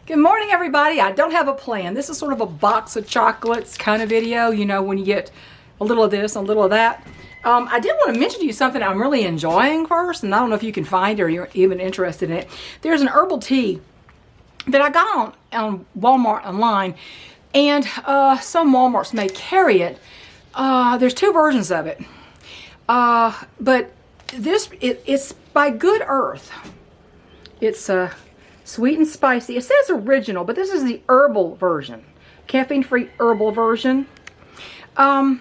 Good morning, everybody. I don't have a plan. This is sort of a box of chocolates kind of video, you know, when you get a little of this, a little of that. I did want to mention to you something I'm really enjoying first, and I don't know if you can find it or you're even interested in it. There's an herbal tea that I got on Walmart online, and some Walmarts may carry it. There's two versions of it, but it's by Good Earth. It's sweet and spicy. It says original, but this is the herbal version, caffeine-free herbal version. I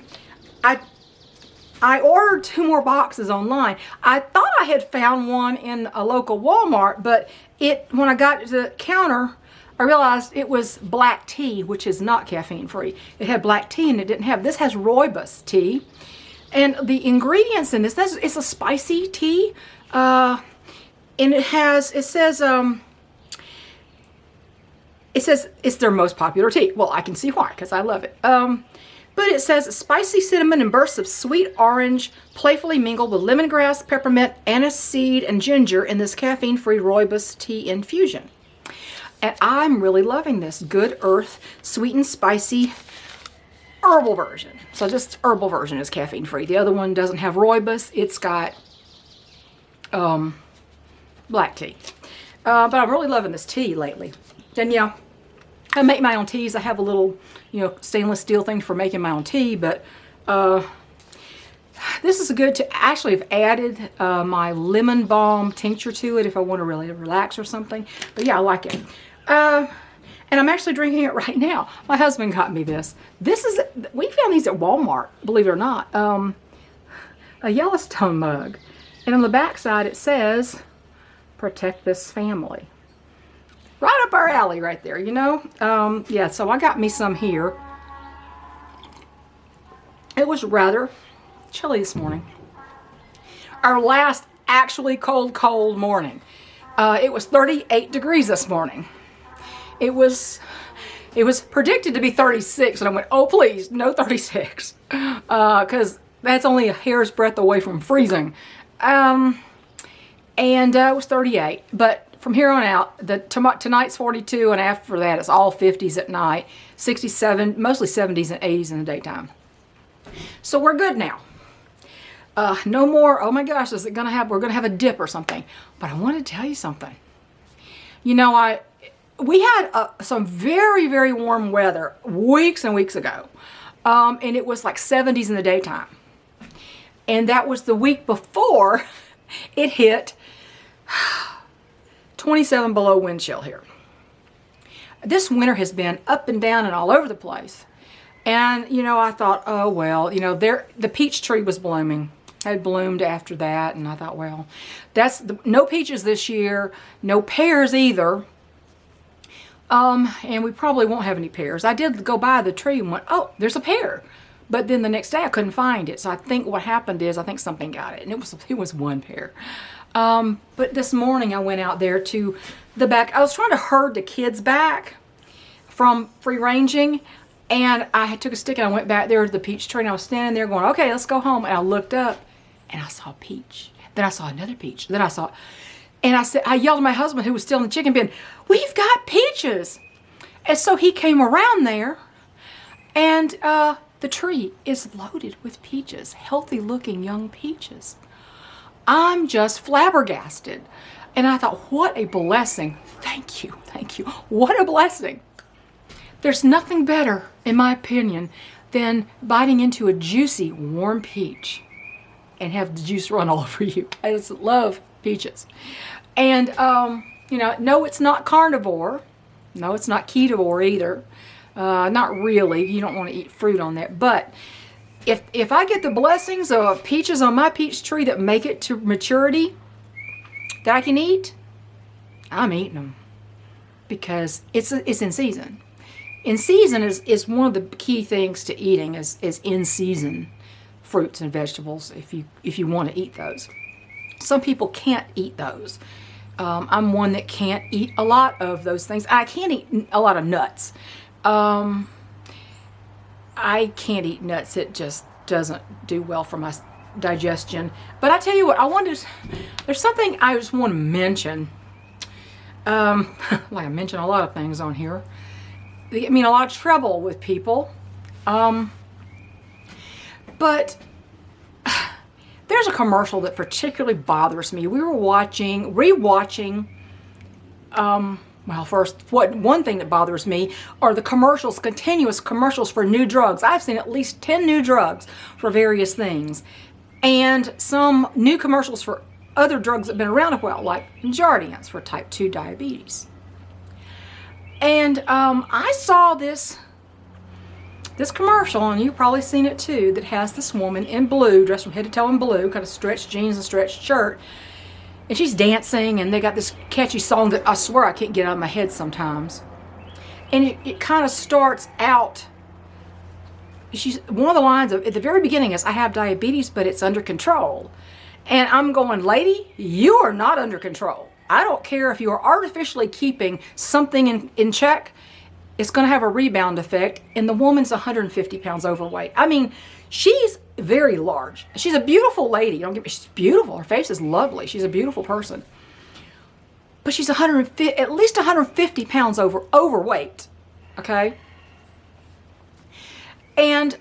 ordered 2 more boxes online. I thought I had found one in a local Walmart, but when I got to the counter, I realized it was black tea, which is not caffeine-free. It had black tea and it didn't have. This has rooibos tea, and the ingredients in this, it's a spicy tea, and it says it's their most popular tea. Well, I can see why, because I love it. But it says spicy cinnamon and bursts of sweet orange playfully mingled with lemongrass, peppermint, aniseed, and ginger in this caffeine-free rooibos tea infusion. And I'm really loving this Good Earth sweet and spicy herbal version. So this herbal version is caffeine-free. The other one doesn't have rooibos. It's got black tea. But I'm really loving this tea lately. Then yeah, I make my own teas. I have a little, stainless steel thing for making my own tea, but this is good to actually have added my lemon balm tincture to it if I want to really relax or something. But yeah, I like it. And I'm actually drinking it right now. My husband got me this. We found these at Walmart, believe it or not. A Yellowstone mug. And on the back side it says, "Protect this family." Right up our alley right there, yeah, so I got me some here. It was rather chilly this morning. Our last actually cold morning. It was 38 degrees this morning. It was predicted to be 36, and I went, oh please, no 36. Because that's only a hair's breadth away from freezing. And it was 38, but from here on out, tonight's 42, and after that, it's all 50s at night, 67, mostly 70s and 80s in the daytime. So we're good now. No more, oh my gosh, we're gonna have a dip or something. But I want to tell you something. We had some very, very warm weather weeks and weeks ago. And it was like 70s in the daytime. And that was the week before it hit 27 below wind chill here. This winter has been up and down and all over the place. And, I thought, oh, well, the peach tree was blooming. Had bloomed after that. And I thought, well, no peaches this year. No pears either. And we probably won't have any pears. I did go by the tree and went, oh, there's a pear. But then the next day I couldn't find it. So I think what happened is I think something got it. And it was one pear. But this morning I went out there to the back. I was trying to herd the kids back from free ranging, and I took a stick and I went back there to the peach tree, and I was standing there going, okay, let's go home. And I looked up and I saw a peach. Then I saw another peach. Then I yelled at my husband, who was still in the chicken pen, we've got peaches. And so he came around there, and the tree is loaded with peaches, healthy looking young peaches. I'm just flabbergasted. And I thought, what a blessing. Thank you. What a blessing. There's nothing better, in my opinion, than biting into a juicy, warm peach and have the juice run all over you. I just love peaches. And, no, it's not carnivore. No, it's not ketovore either. Not really. You don't want to eat fruit on that. But if I get the blessings of peaches on my peach tree that make it to maturity that I can eat, I'm eating them, because it's in season. In season is one of the key things to eating is in season fruits and vegetables if you want to eat those. Some people can't eat those. I'm one that can't eat a lot of those things. I can't eat a lot of nuts. I can't eat nuts. It just doesn't do well for my digestion. But I tell you what, there's something I just want to mention. Like I mentioned a lot of things on here. I mean, a lot of trouble with people. But there's a commercial that particularly bothers me. We were rewatching, well, first, one thing that bothers me are the commercials, continuous commercials for new drugs. I've seen at least 10 new drugs for various things. And some new commercials for other drugs that have been around a while, like Jardiance for type 2 diabetes. And I saw this commercial, and you've probably seen it too, that has this woman in blue, dressed from head to toe in blue, kind of stretched jeans and stretched shirt. And she's dancing, and they got this catchy song that I swear I can't get out of my head sometimes. And it kind of starts out, one of the lines at the very beginning is, "I have diabetes, but it's under control." And I'm going, lady, you are not under control. I don't care if you are artificially keeping something in check, it's going to have a rebound effect. And the woman's 150 pounds overweight. I mean, she's very large. She's a beautiful lady. Don't get me, she's beautiful. Her face is lovely. She's a beautiful person. But she's at least 150 pounds overweight. Okay? And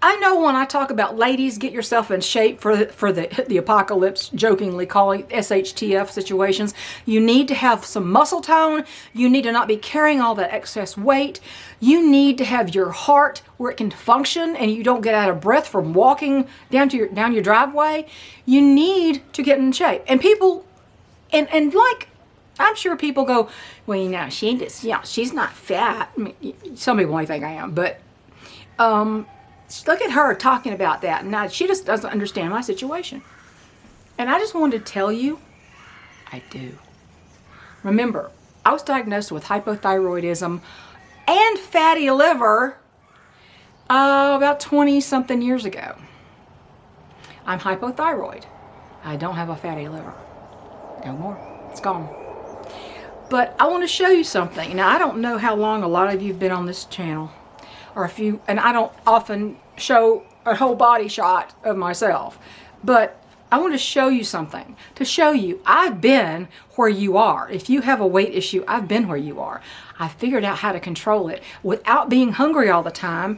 I know when I talk about ladies, get yourself in shape for the apocalypse, jokingly calling SHTF situations, you need to have some muscle tone. You need to not be carrying all that excess weight. You need to have your heart where it can function and you don't get out of breath from walking down your driveway. You need to get in shape. And people, and like, I'm sure people go, well, you know, she's not fat. I mean, some people might think I am, but look at her talking about that. Now, she just doesn't understand my situation. And I just wanted to tell you, I do. Remember, I was diagnosed with hypothyroidism and fatty liver about 20-something years ago. I'm hypothyroid. I don't have a fatty liver. No more. It's gone. But I want to show you something. Now, I don't know how long a lot of you have been on this channel. Or if you, and I don't often show a whole body shot of myself, but I want to show you something, to show you I've been where you are. If you have a weight issue, I've been where you are. I figured out how to control it without being hungry all the time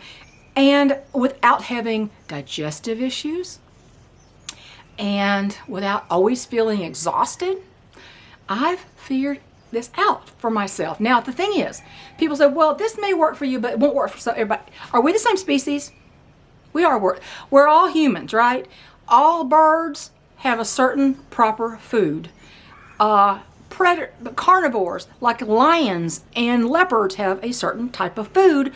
and without having digestive issues and without always feeling exhausted. I've figured this out for myself. Now, the thing is, people say, well, this may work for you, but it won't work for everybody. Are we the same species? We are. We're all humans, right? All birds have a certain proper food. Carnivores, like lions and leopards, have a certain type of food.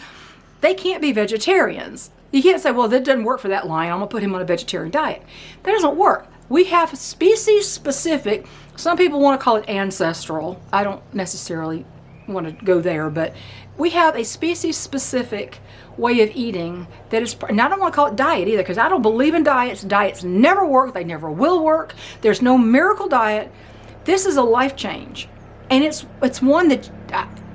They can't be vegetarians. You can't say, well, that doesn't work for that lion. I'm going to put him on a vegetarian diet. That doesn't work. We have species-specific, some people want to call it ancestral. I don't necessarily want to go there, but we have a species-specific way of eating that is, and I don't want to call it diet either, because I don't believe in diets. Diets never work. They never will work. There's no miracle diet. This is a life change. And it's one that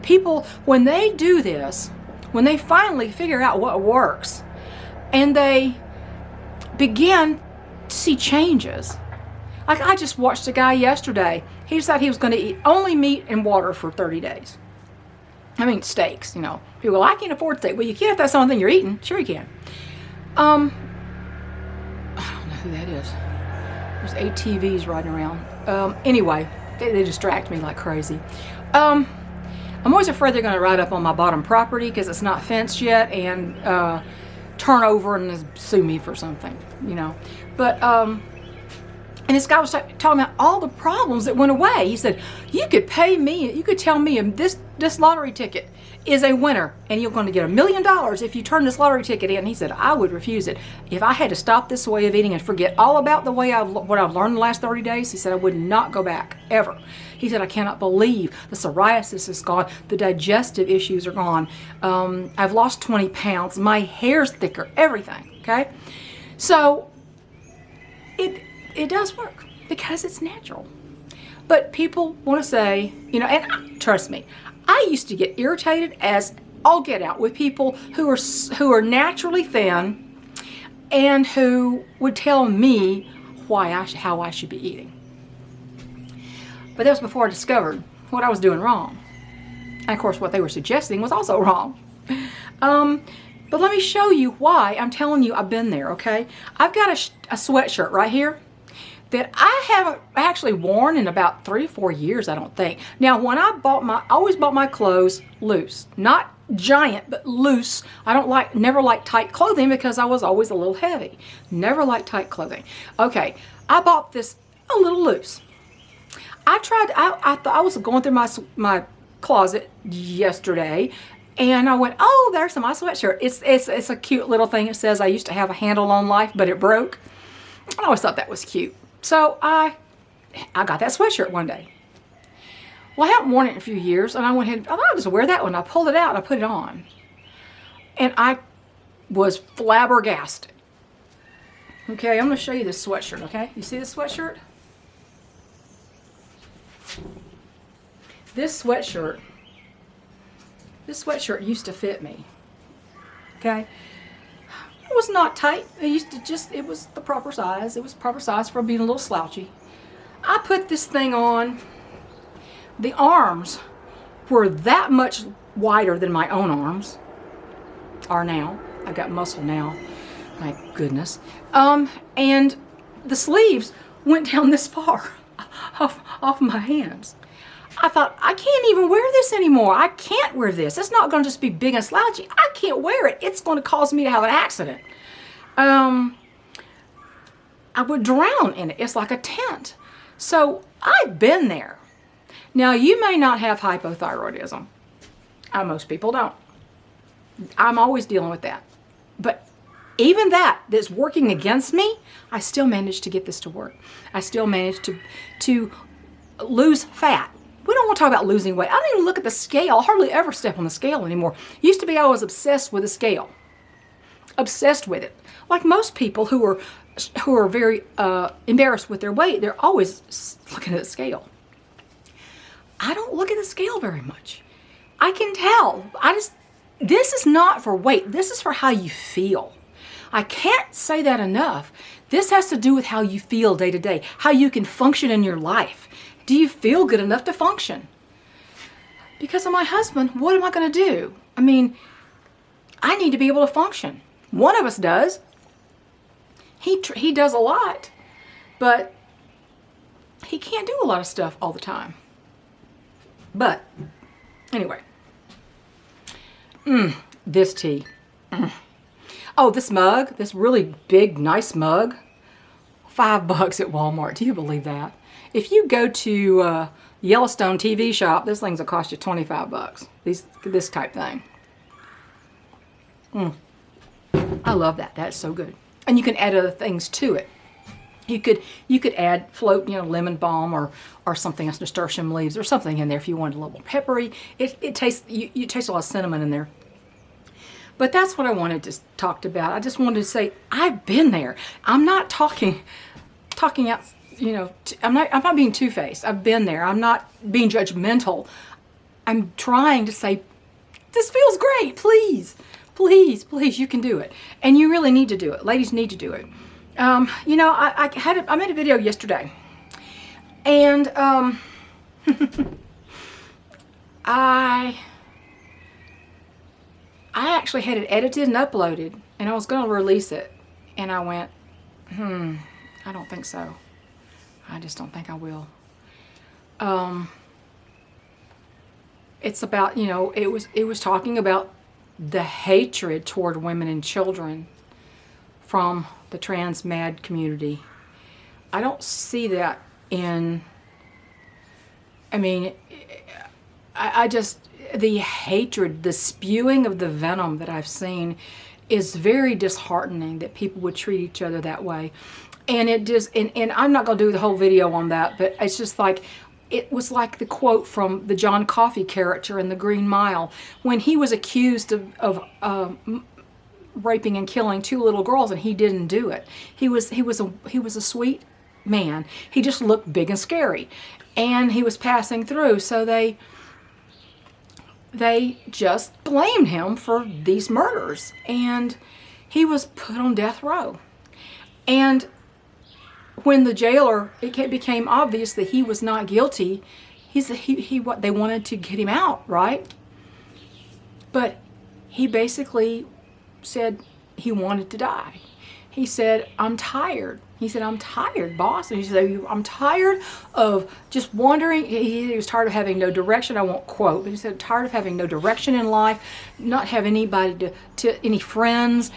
people, when they do this, when they finally figure out what works, and they begin to see changes. Like, I just watched a guy yesterday. He decided he was going to eat only meat and water for 30 days. I mean, steaks, you know. People go, I can't afford steak. Well, you can if that's the only thing you're eating. Sure you can. I don't know who that is. There's ATVs riding around. Anyway, they distract me like crazy. I'm always afraid they're going to ride up on my bottom property because it's not fenced yet and turn over and sue me for something, you know. But, and this guy was talking about all the problems that went away. He said, you could pay me, you could tell me this lottery ticket is a winner and you're going to get $1 million if you turn this lottery ticket in. He said, I would refuse it. If I had to stop this way of eating and forget all about the way what I've learned the last 30 days, he said, I would not go back, ever. He said, I cannot believe the psoriasis is gone, the digestive issues are gone. I've lost 20 pounds, my hair's thicker, everything, okay? So, it does work because it's natural. But people want to say, you know, and trust me, I used to get irritated as all get out with people who are naturally thin and who would tell me how I should be eating. But that was before I discovered what I was doing wrong. And of course, what they were suggesting was also wrong. But let me show you why I'm telling you I've been there, okay? I've got a sweatshirt right here that I haven't actually worn in about 3 or 4 years, I don't think. Now, when I always bought my clothes loose, not giant, but loose. Never liked tight clothing because I was always a little heavy. Never liked tight clothing. Okay, I bought this a little loose. I thought I was going through my closet yesterday, and I went, oh, there's my sweatshirt. It's a cute little thing. It says I used to have a handle on life, but it broke. I always thought that was cute. So I got that sweatshirt one day. Well, I haven't worn it in a few years, and I went ahead, I thought I'll just wear that one. I pulled it out and I put it on. And I was flabbergasted. Okay, I'm going to show you this sweatshirt, okay? You see this sweatshirt? This sweatshirt used to fit me, okay? It was not tight. It was the proper size. It was proper size for being a little slouchy. I put this thing on. The arms were that much wider than my own arms are now. I've got muscle now, thank goodness. And the sleeves went down this far off my hands. I thought, I can't even wear this anymore. I can't wear this. It's not going to just be big and slouchy. I can't wear it. It's going to cause me to have an accident. I would drown in it. It's like a tent. So I've been there. Now, you may not have hypothyroidism. Most people don't. I'm always dealing with that. But even that's working against me, I still managed to get this to work. I still managed to lose fat. We don't want to talk about losing weight. I don't even look at the scale. I hardly ever step on the scale anymore. Used to be I was obsessed with the scale. Obsessed with it. Like most people who are very embarrassed with their weight, they're always looking at the scale. I don't look at the scale very much. I can tell. This is not for weight. This is for how you feel. I can't say that enough. This has to do with how you feel day to day, how you can function in your life. Do you feel good enough to function? Because of my husband, what am I going to do? I mean, I need to be able to function. One of us does. He does a lot, but he can't do a lot of stuff all the time. But anyway, this tea. Oh, this mug, this really big, nice mug, $5 at Walmart. Do you believe that? If you go to Yellowstone TV shop, this thing's will cost you $25. This type thing. I love that. That's so good. And you can add other things to it. You could add lemon balm or something else, nasturtium leaves or something in there if you wanted a little peppery. It tastes you taste a lot of cinnamon in there. But that's what I wanted to talk about. I just wanted to say I've been there. I'm not talking out. I'm not being two-faced. I've been there. I'm not being judgmental. I'm trying to say, this feels great. Please, please, please, you can do it. And you really need to do it. Ladies need to do it. I made a video yesterday. And I actually had it edited and uploaded. And I was going to release it. And I went, I don't think so. I just don't think I will. It's about, it was talking about the hatred toward women and children from the trans mad community. I don't see that I just, the hatred, the spewing of the venom that I've seen is very disheartening that people would treat each other that way. And it just, and I'm not going to do the whole video on that, but it's just like, it was like the quote from the John Coffey character in The Green Mile, when he was accused of raping and killing 2 little girls, and he didn't do it. He was a sweet man. He just looked big and scary, and he was passing through. So they just blamed him for these murders, and he was put on death row. And when the jailer, it became obvious that he was not guilty, they wanted to get him out, right? But he basically said he wanted to die. He said, I'm tired. He said, I'm tired, boss. And he said, I'm tired of just wandering. He was tired of having no direction. I won't quote, but he said, tired of having no direction in life, not have anybody any friends,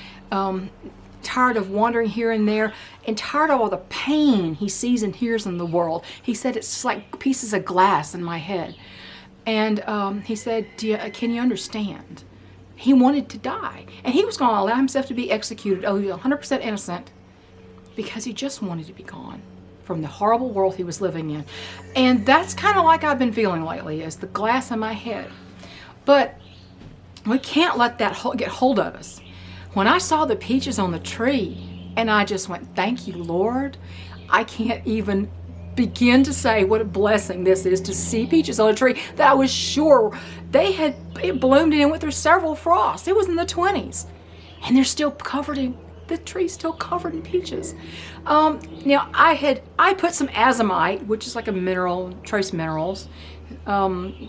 tired of wandering here and there, and tired of all the pain he sees and hears in the world. He said, it's just like pieces of glass in my head. And he said, can you understand? He wanted to die. And he was going to allow himself to be executed. Oh, he was 100% innocent because he just wanted to be gone from the horrible world he was living in. And that's kind of like I've been feeling lately, is the glass in my head. But we can't let that get hold of us. When I saw the peaches on the tree, and I just went, thank you, Lord. I can't even begin to say what a blessing this is to see peaches on a tree that I was sure it bloomed and it went through several frosts. It was in the 20s, and they're still the tree's still covered in peaches. Now I put some azomite, which is like a mineral, trace minerals,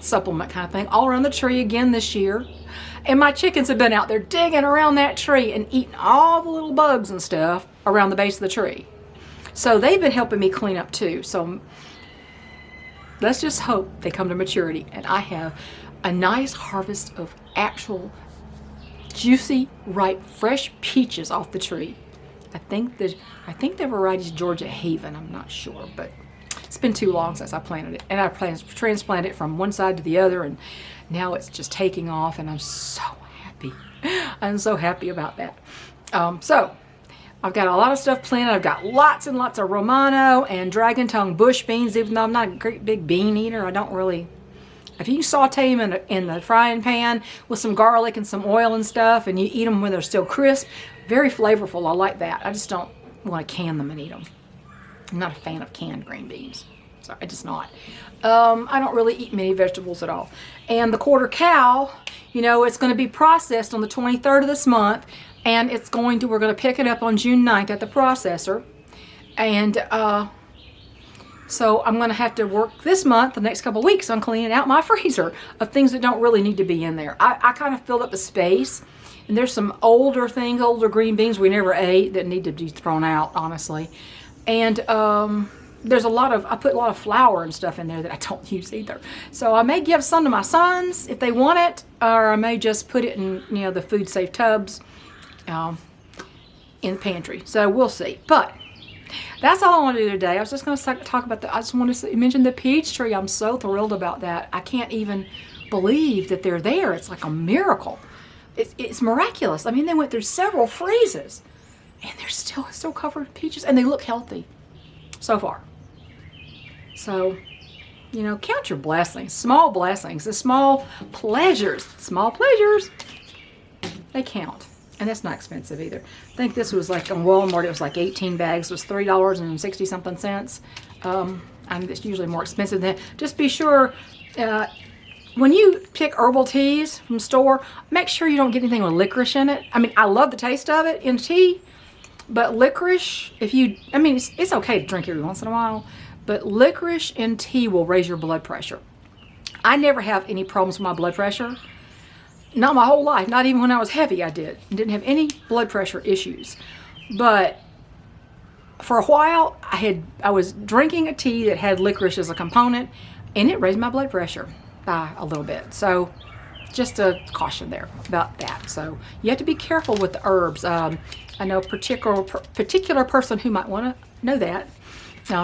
supplement kind of thing, all around the tree again this year. And my chickens have been out there digging around that tree and eating all the little bugs and stuff around the base of the tree. So they've been helping me clean up too. So let's just hope they come to maturity and I have a nice harvest of actual juicy, ripe, fresh peaches off the tree. I think the variety's Georgia Haven. I'm not sure, but it's been too long since I planted it. And I transplanted it from one side to the other, and now it's just taking off, and I'm so happy. I'm so happy about that. So I've got a lot of stuff planted. I've got lots and lots of Romano and dragon tongue bush beans, even though I'm not a great big bean eater. I don't really. If you saute them in the frying pan with some garlic and some oil and stuff, and you eat them when they're still crisp, very flavorful. I like that. I just don't want to can them and eat them. I'm not a fan of canned green beans. So I just not. I don't really eat many vegetables at all. And the quarter cow, it's going to be processed on the 23rd of this month, and we're going to pick it up on June 9th at the processor. And so I'm going to have to work this month, the next couple of weeks, on cleaning out my freezer of things that don't really need to be in there. I kind of filled up the space, and there's some older green beans we never ate that need to be thrown out, honestly. And I put a lot of flour and stuff in there that I don't use either. So I may give some to my sons if they want it, or I may just put it in, the food safe tubs in the pantry. So we'll see. But that's all I want to do today. I was just going to talk about I just want to mention the peach tree. I'm so thrilled about that. I can't even believe that they're there. It's like a miracle. It's miraculous. I mean, they went through several freezes, and they're still covered in peaches, and they look healthy so far. So, count your blessings, small blessings, the small pleasures, they count. And that's not expensive either. I think this was like on Walmart, it was like 18 bags, it was $3.60 something cents. And it's usually more expensive than that. Just be sure, when you pick herbal teas from store, make sure you don't get anything with licorice in it. I mean, I love the taste of it in tea, but licorice, it's okay to drink every once in a while, but licorice in tea will raise your blood pressure. I never have any problems with my blood pressure. Not my whole life. Not even when I was heavy I didn't have any blood pressure issues. But for a while I was drinking a tea that had licorice as a component, and it raised my blood pressure by a little bit. So just a caution there about that. So you have to be careful with the herbs. I know a particular person who might want to know that.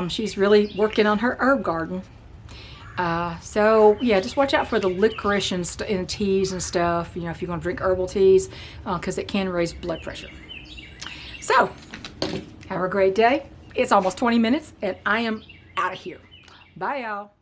She's really working on her herb garden. So yeah, just watch out for the licorice in teas and stuff, if you're going to drink herbal teas, because it can raise blood pressure. So have a great day. It's almost 20 minutes and I am out of here. Bye, y'all.